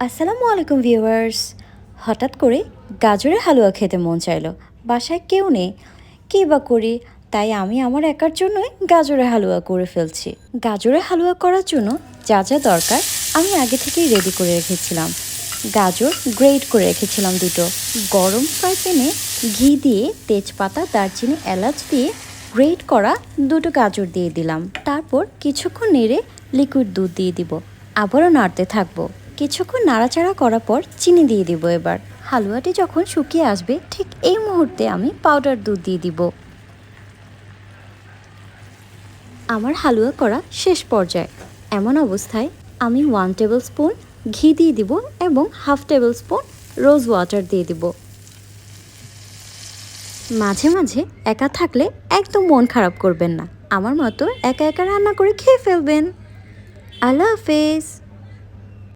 আসসালামু আলাইকুম ভিউয়ার্স। হঠাৎ করে গাজরের হালুয়া খেতে মন চাইলো। বাসায় কেউ নেই, কী বা করি? তাই আমি আমার একার জন্যই গাজরের হালুয়া করে ফেলছি। গাজরের হালুয়া করার জন্য যা যা দরকার আমি আগে থেকেই রেডি করে রেখেছিলাম। গাজর গ্রেট করে রেখেছিলাম দুটো। গরম ফ্রাই প্যানে ঘি দিয়ে তেজপাতা, দারচিনি, এলাচ দিয়ে গ্রেট করা দুটো গাজর দিয়ে দিলাম। তারপর কিছুক্ষণ নেড়ে লিকুইড দুধ দিয়ে দিব। আবারও নাড়তে থাকবো। কিছুক্ষণ নাড়াচাড়া করার পর চিনি দিয়ে দিব। এবার হালুয়াটি যখন শুকিয়ে আসবে ঠিক এই মুহূর্তে আমি পাউডার দুধ দিয়ে দিব। আমার হালুয়া করা শেষ পর্যায়ে। এমন অবস্থায় আমি 1 টেবিল স্পুন ঘি দিয়ে দিব এবং 1/2 টেবিল স্পুন রোজ ওয়াটার দিয়ে দিব। মাঝে মাঝে একা থাকলে একদম মন খারাপ করবেন না, আমার মতো একা একা রান্না করে খেয়ে ফেলবেন। আল্লাহ হাফেজ।